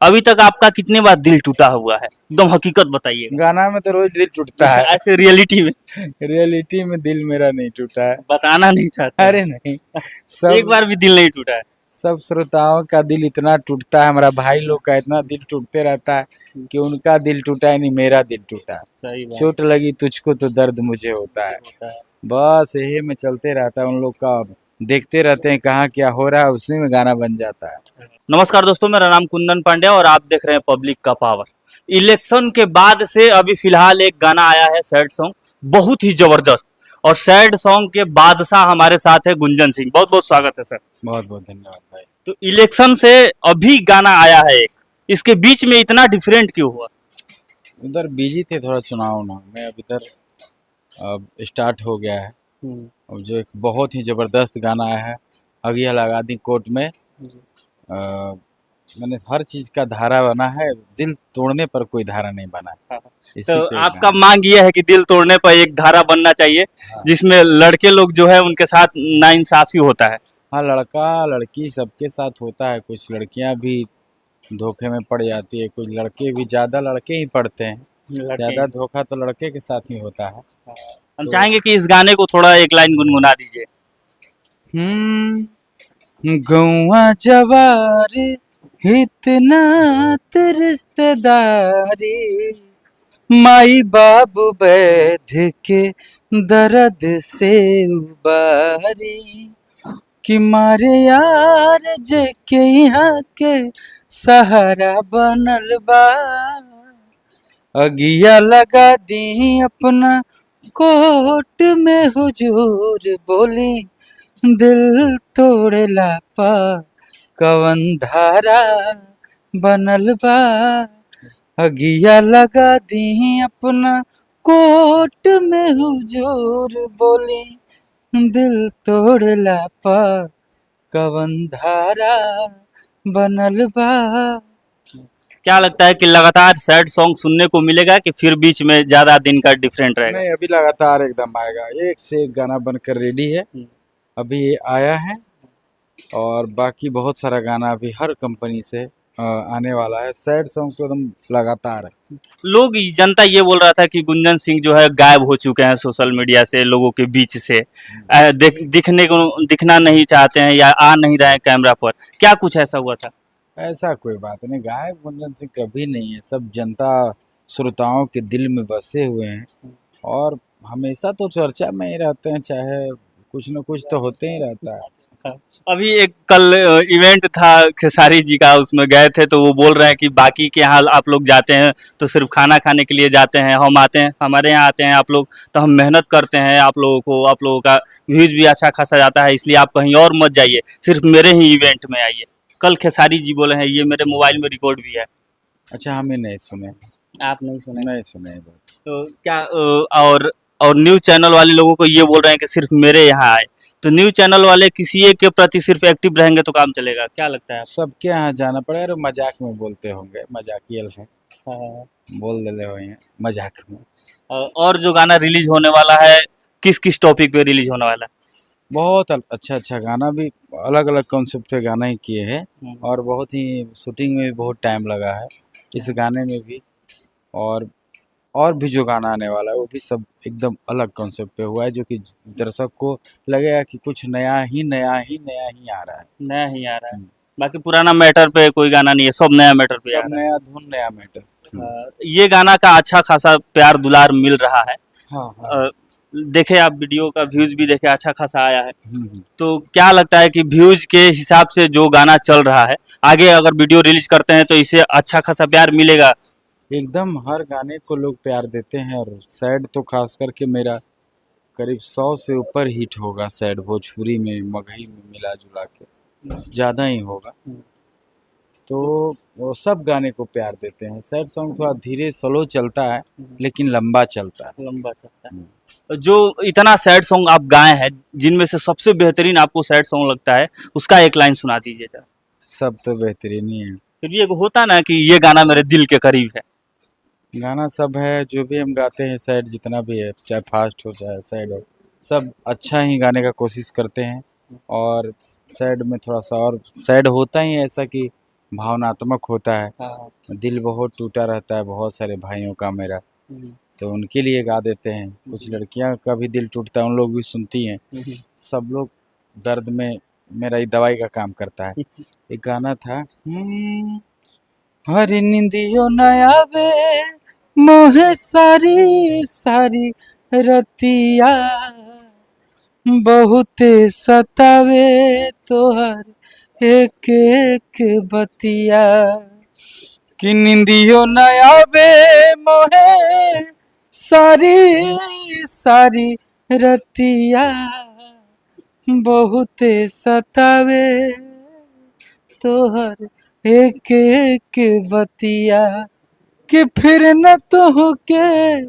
अभी तक आपका कितने बार दिल टूटा हुआ है? एकदम हकीकत बताइए। गाना में तो रोज दिल टूटता है। ऐसे रियलिटी में रियलिटी में दिल मेरा नहीं टूटा है। बताना नहीं चाहते हैं। अरे नहीं, एक सब बार भी दिल नहीं टूटा है। सब श्रोताओं का दिल इतना टूटता है, हमारा भाई लोग का इतना दिल टूटते रहता है कि उनका दिल टूटा है नहीं, मेरा दिल टूटा है। सही बात चोट लगी तुझको तो दर्द मुझे होता है। होता है। बस यही में चलते रहता है उन लोग का। देखते रहते हैं कहाँ क्या हो रहा है, उसी में गाना बन जाता है। नमस्कार दोस्तों, मेरा नाम कुंदन पांड्या और आप देख रहे हैं पब्लिक का पावर। इलेक्शन के बाद से अभी फिलहाल एक गाना आया है सैड सॉन्ग, बहुत ही जबरदस्त। और सैड सॉन्ग के बादशाह हमारे साथ है गुंजन सिंह। बहुत बहुत स्वागत है सर। बहुत बहुत धन्यवाद भाई। तो इलेक्शन से अभी गाना आया है एक, इसके बीच में इतना डिफरेंट क्यों हुआ? उधर बिजी थे थोड़ा चुनाव ना में, अब इधर अब स्टार्ट हो गया है। अब जो एक बहुत ही जबरदस्त गाना आया है, अगिया लगा दी कोर्ट में। मैंने हर चीज का धारा बना है, दिल तोड़ने पर कोई धारा नहीं बना है। इसी तो पे आपका गाना। मांग ये है कि दिल तोड़ने पर एक धारा बनना चाहिए, हाँ। जिसमें लड़के लोग जो है उनके साथ नाइंसाफी होता है। हाँ, लड़का लड़की सबके साथ होता है, कुछ लड़कियां भी धोखे में पड़ जाती है, कुछ लड़के भी, ज्यादा लड़के ही पड़ते हैं। ज्यादा धोखा तो लड़के के साथ ही होता है। हम तो चाहेंगे कि इस गाने को थोड़ा एक लाइन गुनगुना दीजिए। गौवा जवार इतना रिश्तेदारी, माई बाबू बैठ के दर्द से उबारी, कि मारे यार जेके यहाँ के सहारा बनल बा, अगिया लगा दी अपना कोट में हुजूर, बोली दिल तोड़ला पा कवन धारा बनल बा, अगिया लगा दी अपना कोट में हुजूर, बोली दिल तोड़ला पा कवन धारा बनल बा। क्या लगता है कि लगातार सैड सॉन्ग सुनने को मिलेगा कि फिर बीच में ज्यादा दिन का डिफरेंट रहेगा? नहीं, अभी लगातार एकदम आएगा, एक से एक गाना बनकर रेडी है। अभी ये आया है और बाकी बहुत सारा गाना अभी हर कंपनी से आने वाला है। सैड सॉन्ग तो एकदम लगातार है। लोग, जनता ये बोल रहा था कि गुंजन सिंह जो है गायब हो चुके हैं सोशल मीडिया से, लोगों के बीच से दिखना नहीं चाहते हैं या आ नहीं रहे हैं कैमरा पर। क्या कुछ ऐसा हुआ था? ऐसा कोई बात नहीं, गायब गुंजन सिंह कभी नहीं है, सब जनता श्रोताओं के दिल में बसे हुए हैं और हमेशा तो चर्चा में ही रहते हैं, चाहे कुछ न कुछ तो होते ही रहता है। अभी एक कल इवेंट था खेसारी जी का, उसमें गए थे तो वो बोल रहे हैं कि बाकी के यहाँ आप लोग जाते हैं तो सिर्फ खाना खाने के लिए जाते हैं, हम आते हैं, हमारे यहाँ आते हैं आप लोग तो हम मेहनत करते हैं आप लोगों को, आप लोगों का व्यूज भी अच्छा खासा जाता है, इसलिए आप कहीं और मत जाइए, सिर्फ मेरे ही इवेंट में आइए। कल खेसारी जी बोले हैं, ये मेरे मोबाइल में रिकॉर्ड भी है। अच्छा, हमें नहीं सुने। आप नहीं सुने? नहीं सुने ये बात। तो क्या और न्यूज चैनल वाले लोगों को ये बोल रहे हैं कि सिर्फ मेरे यहाँ आए, तो न्यूज चैनल वाले किसी एक के प्रति सिर्फ एक्टिव रहेंगे तो काम चलेगा? क्या लगता है? सबके यहाँ जाना पड़ेगा। अरे मजाक में बोलते होंगे, मजाकियल है, हाँ। बोल देले हुए हैं मजाक में। और जो गाना रिलीज होने वाला है, किस किस टॉपिक पे रिलीज होने वाला है? बहुत अच्छा अच्छा गाना भी, अलग अलग कॉन्सेप्ट पे गाना ही किए हैं और बहुत ही शूटिंग में भी बहुत टाइम लगा है इस गाने में भी। और भी जो गाना आने वाला है वो भी सब एकदम अलग कॉन्सेप्ट पे हुआ है, जो कि दर्शक को लगेगा कि कुछ नया ही नया ही नया ही आ रहा है। नया ही आ रहा है, बाकी पुराना मैटर पे कोई गाना नहीं है, सब नया मैटर पे आ सब रहा है। नया धुन नया मैटर। ये गाना का अच्छा खासा प्यार दुलार मिल रहा है। हाँ हाँ। देखे आप वीडियो का व्यूज भी देखे, अच्छा खासा आया है। हम्म। तो क्या लगता है कि व्यूज के हिसाब से जो गाना चल रहा है, आगे अगर वीडियो रिलीज करते हैं तो इसे अच्छा खासा प्यार मिलेगा? एकदम हर गाने को लोग प्यार देते हैं और सैड तो खास करके मेरा करीब 100 से ऊपर हिट होगा। सैड भोजपुरी में मगही में मिला जुला के ज़्यादा ही होगा। तो वो सब गाने को प्यार देते हैं। सैड सॉन्ग थोड़ा धीरे स्लो चलता है लेकिन लंबा चलता है। लंबा चलता है। जो इतना सैड सॉन्ग आप गाए हैं, जिनमें से सबसे बेहतरीन आपको सैड सॉन्ग लगता है, उसका एक लाइन सुना दीजिए जरा। सब तो बेहतरीन ही है। फिर भी एक होता ना कि ये गाना मेरे दिल के करीब है। गाना सब है, जो भी हम गाते हैं सैड जितना भी है, चाहे फास्ट हो चाहे सैड हो, सब अच्छा ही गाने का कोशिश करते हैं। और सैड में थोड़ा सा और सैड होता ही ऐसा कि भावनात्मक होता है। हाँ। दिल बहुत टूटा रहता है बहुत सारे भाइयों का मेरा, हम्म, तो उनके लिए गा देते हैं। कुछ लड़कियां का भी दिल टूटता है, उन लोग भी सुनती हैं। हम्म, सब लोग दर्द में मेरा ये दवाई का काम करता है। एक गाना था, हर निंदियो नया वे मोहे सारी सारी रतिया, बहुते सतावे तोहर एक एक बतिया, कि निंदियो नया वे मोहे सारी सारी रतिया, बहुते सतावे तोहर एक एक बतिया, कि फिर न तो के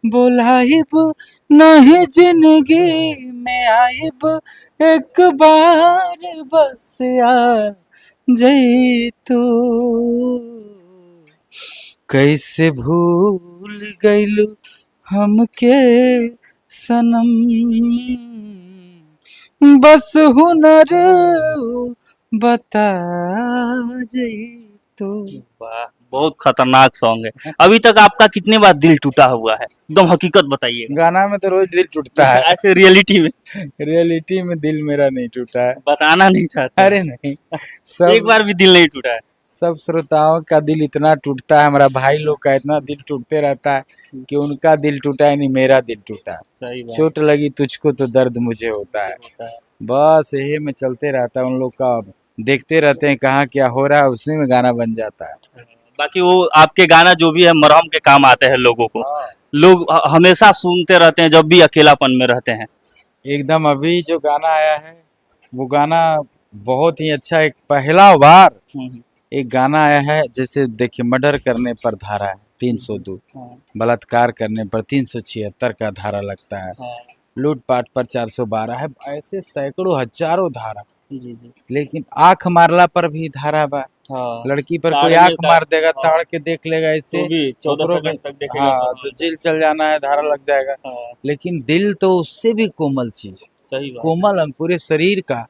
बुलाइब नहीं जिंदगी में आइब, एक बार बस आ जई तू, कैसे भूल गइलू हमके सनम, बस हुनर बता जई तू। वाह, बहुत खतरनाक सॉन्ग है। अभी तक आपका कितने बार दिल टूटा हुआ है, एकदम हकीकत बताइए। गाना में तो रोज दिल टूटता है, ऐसे रियलिटी में रियलिटी में दिल मेरा नहीं टूटा है। बताना नहीं चाहते। अरे नहीं, एक सब बार भी दिल नहीं टूटा है। सब श्रोताओं का दिल इतना टूटता है, हमारा भाई लोग का इतना दिल टूटते रहता है कि उनका दिल टूटा है नहीं मेरा दिल टूटा है। सही बात चोट लगी तुझको तो दर्द मुझे होता है। होता है। बस यही में चलते रहता है, उन लोग का देखते रहते हैं कहाँ क्या हो रहा है, उसी में गाना बन जाता है। बाकी वो आपके गाना जो भी है मरहम के काम आते हैं लोगों को, लोग हमेशा सुनते रहते हैं जब भी अकेलापन में रहते हैं। एकदम अभी जो गाना आया है वो गाना बहुत ही अच्छा, एक पहला बार एक गाना आया है। जैसे देखिए, मर्डर करने पर धारा है 302, बलात्कार करने पर 376 का धारा लगता है, लूटपाट पर 412 है, ऐसे सैकड़ों हजारों धारा। जी जी। लेकिन आंख मारला पर भी धारा बा। हाँ, लड़की पर कोई ताड़ने आंख का- मार देगा, हाँ, ताड़ के देख लेगा इससे, तो भी 14 ओकरो सेकंड के- तक देखेगा हाँ तो जेल चल जाना है, धारा लग जाएगा। हाँ, लेकिन दिल तो उससे भी कोमल चीज, सही बात। कोमल अंग पूरे शरीर का।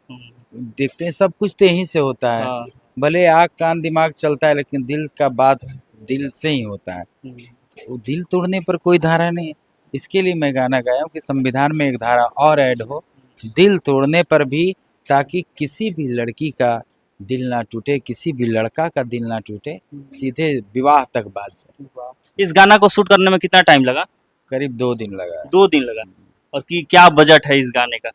देखते हैं सब कुछ तो यहीं से होता है। हाँ, भले आँख कान दिमाग चलता है, लेकिन दिल का बात दिल से ही होता है। वो दिल तोड़ने पर कोई धारा नहीं है। इसके लिए मैं गाना गाया हूँ कि संविधान में एक धारा और ऐड हो, दिल तोड़ने पर भी, ताकि किसी भी लड़की का दिल ना टूटे, किसी भी लड़का का दिल ना टूटे, सीधे विवाह तक बात जाए। इस गाना को शूट करने में कितना टाइम लगा? करीब 2 दिन लगा है। 2 दिन लगा। और कि क्या बजट है इस गाने का?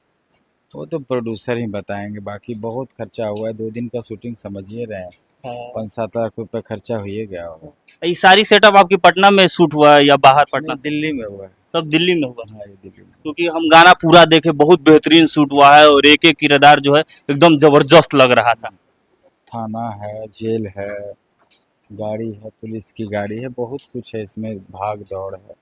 वो तो प्रोड्यूसर ही बताएंगे, बाकी बहुत खर्चा हुआ है। 2 दिन का शूटिंग समझिए रहे हैं, 5-7 लाख रुपए खर्चा हो ही गया होगा। ये सारी सेटअप आपकी पटना में शूट हुआ है या बाहर पटना से? दिल्ली में हुआ है। सब दिल्ली में हुआ। हाँ, ये दिल्ली में। क्योंकि हम गाना पूरा देखे, बहुत बेहतरीन शूट हुआ है और एक एक किरदार जो है एकदम जबरदस्त लग रहा था। थाना है, जेल है, गाड़ी है, पुलिस की गाड़ी है, बहुत कुछ है इसमें, भाग दौड़ है।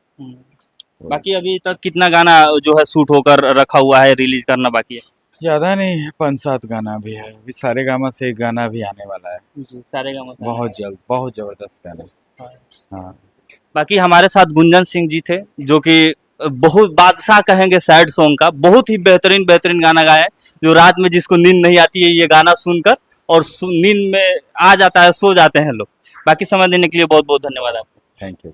बाकी अभी तक कितना गाना जो है शूट होकर रखा हुआ है, रिलीज करना बाकी है? ज्यादा नहीं है, 5-7 गाना भी है। अभी सारे गामा से एक गाना भी आने वाला है, जी, सारे गाना बहुत जल्द, बहुत जबरदस्त गाना। हाँ, बाकी हमारे साथ गुंजन सिंह जी थे, जो कि बहुत बादशाह कहेंगे सैड सॉन्ग का, बहुत ही बेहतरीन बेहतरीन गाना गाए, जो रात में जिसको नींद नहीं आती है ये गाना सुनकर और नींद में आ जाता है, सो जाते हैं लोग। बाकी समय देने के लिए बहुत बहुत धन्यवाद आपको। Thank you.